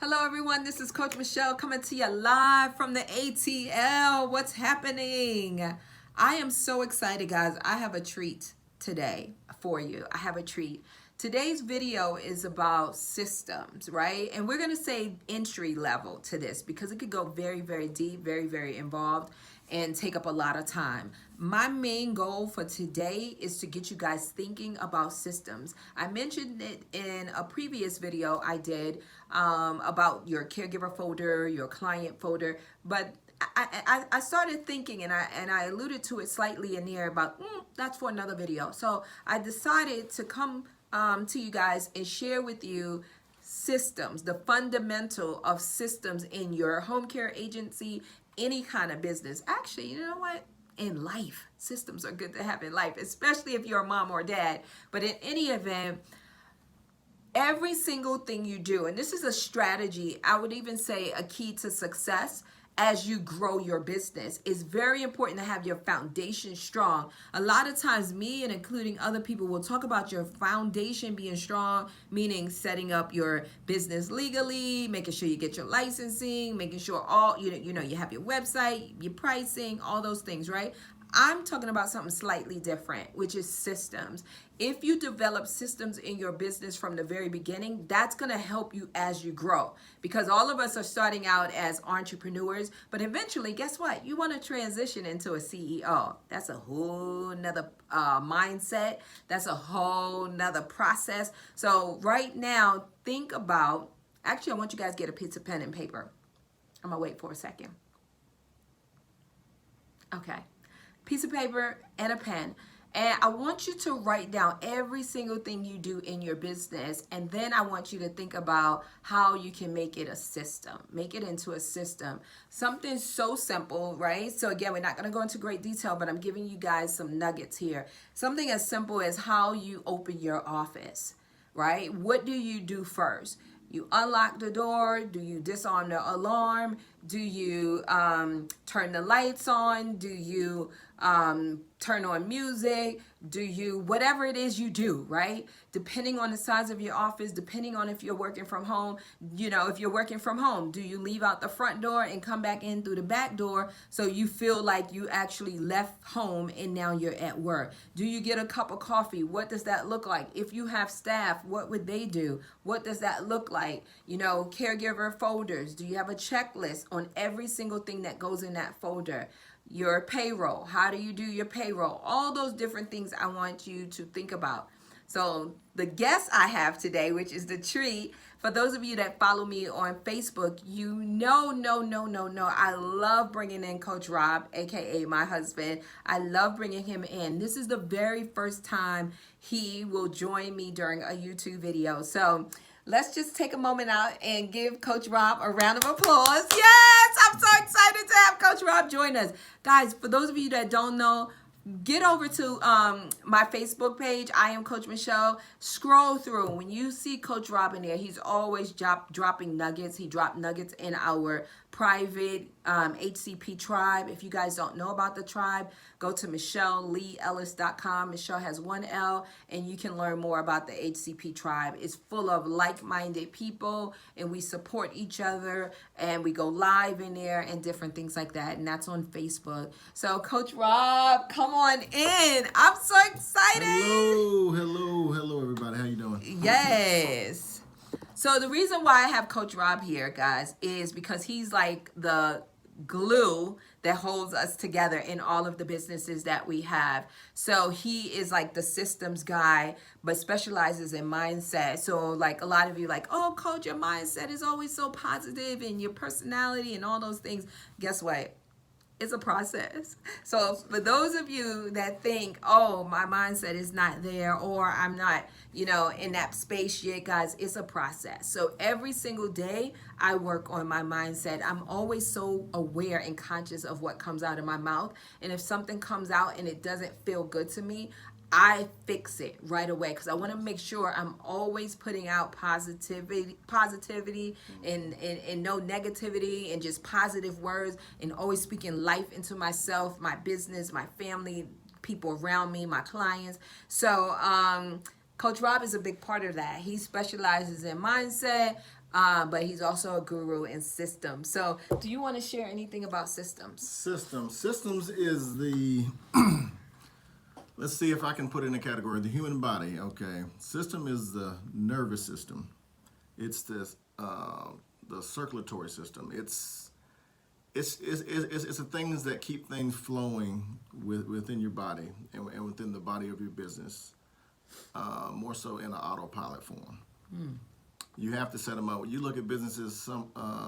Hello everyone, this is Coach Michelle coming to you live from the ATL. What's happening? I am so excited, guys. I have a treat today for you. I have a treat. Today's video is about systems, right? And we're going to say entry level to this because it could go very, very deep, very, very involved and take up a lot of time. My main goal for today is to get you guys thinking about systems. I mentioned it in a previous video I did about your caregiver folder, your client folder, but I started thinking, and I alluded to it slightly in here about that's for another video. So I decided to come to you guys and share with you systems, the fundamental of systems in your home care agency, any kind of business. Actually, you know what? In life, systems are good to have in life, especially if you're a mom or dad. But in any event, every single thing you do, and this is a strategy, I would even say a key to success as you grow your business. It's very important to have your foundation strong. A lot of times me and including other people will talk about your foundation being strong, meaning setting up your business legally, making sure you get your licensing, making sure all you know you have your website, your pricing, all those things, right? I'm talking about something slightly different, which is systems. If you develop systems in your business from the very beginning, that's going to help you as you grow. Because all of us are starting out as entrepreneurs, but eventually, guess what? You want to transition into a CEO. That's a whole nother mindset. That's a whole nother process. So right now, think about, actually, I want you guys to get a piece of pen and paper. I'm going to wait for a second. Okay. Piece of paper and a pen, and I want you to write down every single thing you do in your business, and then I want you to think about how you can make it a system, make it into a system, something so simple, right? So again, we're not going to go into great detail, but I'm giving you guys some nuggets here. Something as simple as how you open your office, right? What do you do first? You unlock the door. Do you disarm the alarm? Do you turn the lights on? Do you turn on music? Do you, whatever it is you do, right? Depending on the size of your office, depending on if you're working from home, you know, if you're working from home, do you leave out the front door and come back in through the back door so you feel like you actually left home and now you're at work? Do you get a cup of coffee? What does that look like? If you have staff, what would they do? What does that look like? You know, caregiver folders. Do you have a checklist on every single thing that goes in that folder? Your payroll. How do you do your payroll? All those different things I want you to think about. So the guest I have today, which is the treat, for those of you that follow me on Facebook, you know, I love bringing in Coach Rob, aka my husband. I love bringing him in. This is the very first time he will join me during a YouTube video. So let's just take a moment out and give Coach Rob a round of applause. Yes, I'm so excited to have Coach Rob join us. Guys, for those of you that don't know, get over to my Facebook page. I am Coach Michelle. Scroll through. When you see Coach Rob in there, he's always dropping nuggets. He dropped nuggets in our private HCP tribe. If you guys don't know about the tribe, go to michelleleeellis.com. Michelle has one L, and you can learn more about the HCP tribe. It's full of like-minded people, and we support each other, and we go live in there and different things like that, and that's on Facebook. So Coach Rob, come on in. I'm so excited. Hello, everybody. How you doing? Yes. So the reason why I have Coach Rob here, guys, is because he's like the glue that holds us together in all of the businesses that we have. So he is like the systems guy, but specializes in mindset. So like a lot of you like, oh, Coach, your mindset is always so positive and your personality and all those things. Guess what? It's a process. So for those of you that think, oh, my mindset is not there, or I'm not, you know, in that space yet, guys, it's a process. So every single day I work on my mindset. I'm always so aware and conscious of what comes out of my mouth. And if something comes out and it doesn't feel good to me, I fix it right away because I want to make sure I'm always putting out positivity and no negativity and just positive words, and always speaking life into myself, my business, my family, people around me, my clients. So Coach Rob is a big part of that. He specializes in mindset, but he's also a guru in systems. So do you want to share anything about systems? Systems is the let's see if I can put it in a category. The human body. Okay, system is the nervous system. It's the circulatory system. It's the things that keep things flowing within your body and within the body of your business. More so in an autopilot form. You have to set them up. You look at businesses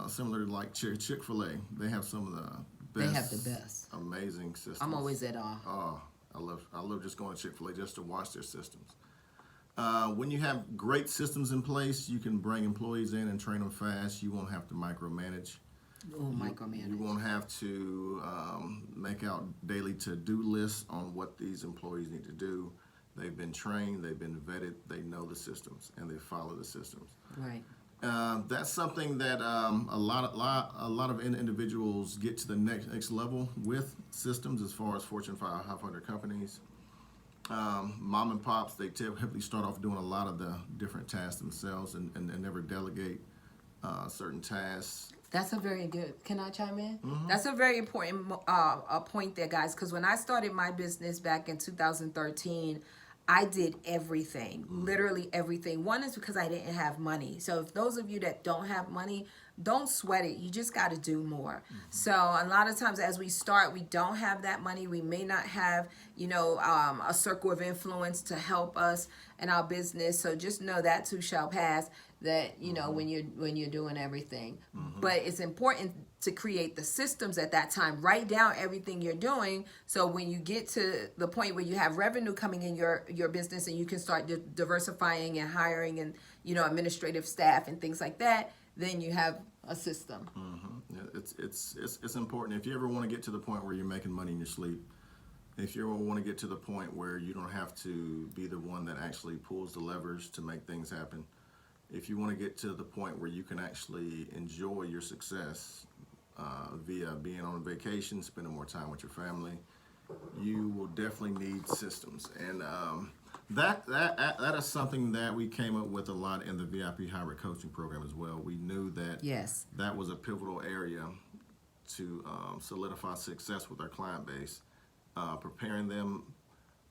similar to like Chick-fil-A. They have some of the best. They have the best. Amazing systems. I'm always at awe. Oh, I love just going to Chick-fil-A just to watch their systems. When you have great systems in place, you can bring employees in and train them fast. You won't have to micromanage. Micromanage. You won't have to make out daily to-do lists on what these employees need to do. They've been trained, they've been vetted, they know the systems, and they follow the systems. Right. That's something that a lot of individuals get to the next level with systems as far as Fortune 500 companies. Mom and pops, they typically start off doing a lot of the different tasks themselves and never delegate certain tasks. That's a very good. Can I chime in? Mm-hmm. That's a very important point there, guys. Because when I started my business back in 2013, I did everything, literally everything. One is because I didn't have money. So if those of you that don't have money, don't sweat it. You just got to do more. Mm-hmm. So a lot of times as we start, we don't have that money. We may not have, a circle of influence to help us in our business. So just know that too shall pass. That when you're doing everything, but it's important to create the systems at that time. Write down everything you're doing, so when you get to the point where you have revenue coming in your business and you can start diversifying and hiring and administrative staff and things like that, then you have a system. Mm-hmm. Yeah, it's important. If you ever want to get to the point where you're making money in your sleep, if you ever want to get to the point where you don't have to be the one that actually pulls the levers to make things happen. If you want to get to the point where you can actually enjoy your success via being on vacation, spending more time with your family, you will definitely need systems. And that is something that we came up with a lot in the VIP Hybrid Coaching Program as well. We knew that that was a pivotal area to solidify success with our client base, preparing them.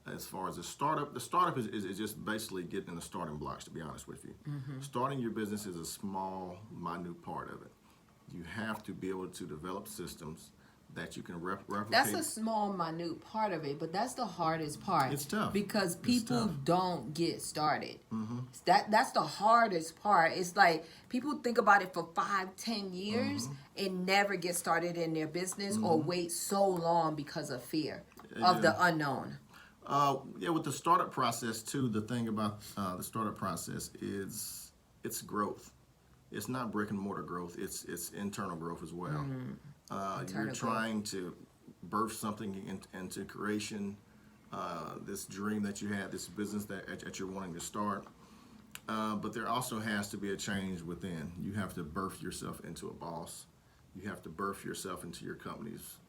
As far as the startup is just basically getting the starting blocks, to be honest with you. Mm-hmm. Starting your business is a small, minute part of it. You have to be able to develop systems that you can replicate. That's a small, minute part of it, but that's the hardest part. It's tough. Because people don't get started. Mm-hmm. That's the hardest part. It's like people think about it for 5-10 years and never get started in their business or wait so long because of fear of the unknown. With the startup process too, the thing about the startup process is it's growth. It's not brick and mortar growth. It's internal growth as well. You're trying to birth something into creation. This dream that you had, this business that you're wanting to start. But there also has to be a change within. You have to birth yourself into a boss. You have to birth yourself into your company's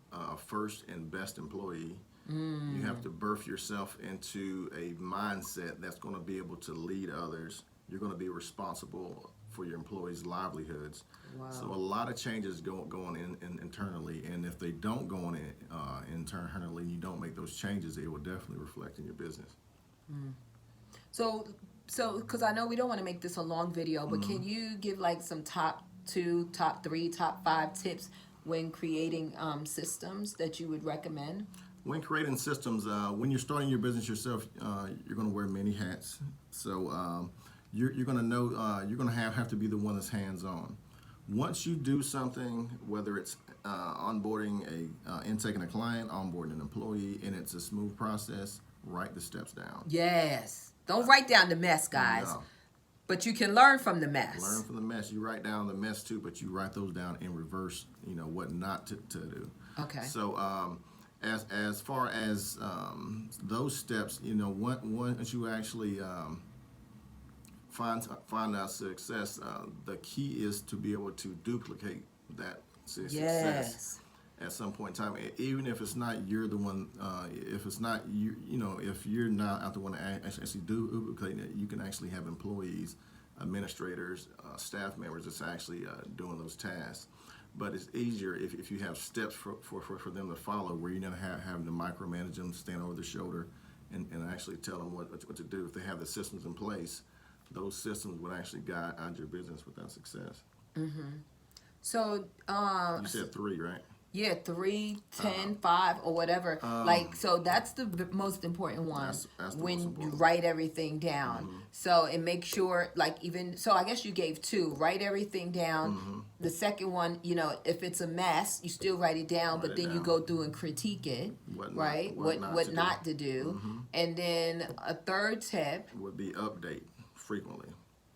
first and best employee. You have to birth yourself into a mindset that's going to be able to lead others. You're going to be responsible for your employees' livelihoods. Wow. So a lot of changes going in internally, and if they don't go on internally, and you don't make those changes, it will definitely reflect in your business. So because I know we don't want to make this a long video, but can you give like some top 2, top 3, top 5 tips when creating systems that you would recommend? When creating systems, when you're starting your business yourself, you're going to wear many hats. So you're going to know you're going to have to be the one that's hands-on. Once you do something, whether it's onboarding intaking a client, onboarding an employee, and it's a smooth process, write the steps down. Yes. Don't write down the mess, guys. No. But you can learn from the mess. Learn from the mess. You write down the mess too, but you write those down in reverse. What not to do. Okay. So. As far as those steps, once you actually find out success, the key is to be able to duplicate that success at some point in time. Even if it's not you're the one, if it's not you, if you're not out the one to actually duplicate it, you can actually have employees administrators, staff members that's actually doing those tasks. But it's easier if you have steps for them to follow, where you're not having to micromanage them, stand over their shoulder, and actually tell them what to do. If they have the systems in place, those systems would actually guide your business without success. So, You said 3, right? yeah, 3, 10, 5, or whatever. So that's the most important one. That's the when most you important. write everything down. So it makes sure, so I guess you gave 2. Write everything down. The second one, if it's a mess, you still write it down, but then you go through and critique it, right? What not to do. And then a third tip would be update frequently.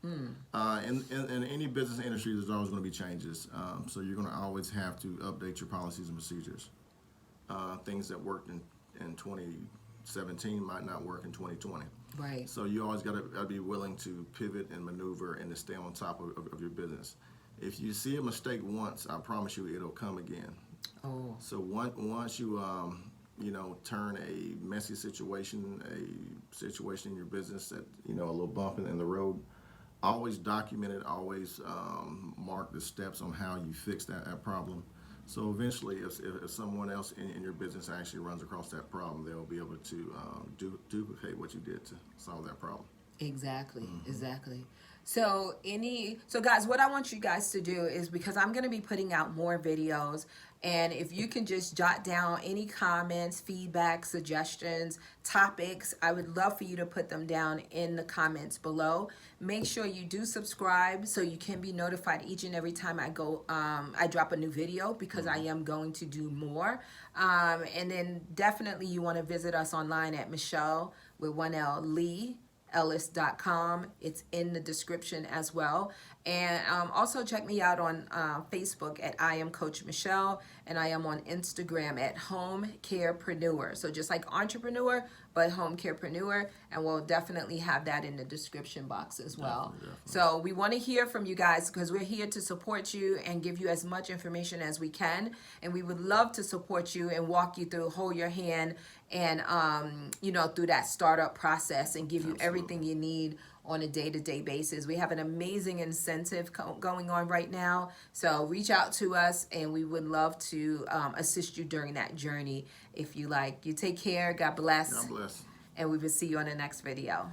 In any business industry, there's always going to be changes. So you're going to always have to update your policies and procedures. Things that worked in 2017 might not work in 2020. Right. So you always got to be willing to pivot and maneuver and to stay on top of your business. If you see a mistake once, I promise you it'll come again. Oh. So once you turn a messy situation, in your business that a little bump in the road, always document it. Always mark the steps on how you fix that problem. So eventually, if someone else in your business actually runs across that problem, they'll be able to duplicate what you did to solve that problem. Exactly. So guys, what I want you guys to do is, because I'm going to be putting out more videos, and if you can just jot down any comments, feedback, suggestions, topics, I would love for you to put them down in the comments below. Make sure you do subscribe so you can be notified each and every time I drop a new video, because I am going to do more. And then definitely you want to visit us online at Michele with 1L Lee Ellis.com. It's in the description as well. And also check me out on Facebook at I am Coach Michele, and I am on Instagram at homecarepreneur. So just like entrepreneur, but homecarepreneur, and we'll definitely have that in the description box as well. Definitely. So we want to hear from you guys, because we're here to support you and give you as much information as we can, and we would love to support you and walk you through, hold your hand, and through that startup process, and give you everything you need on a day-to-day basis. We have an amazing incentive going on right now, so reach out to us, and we would love to assist you during that journey if you like. You take care. God bless. God bless. And we will see you on the next video.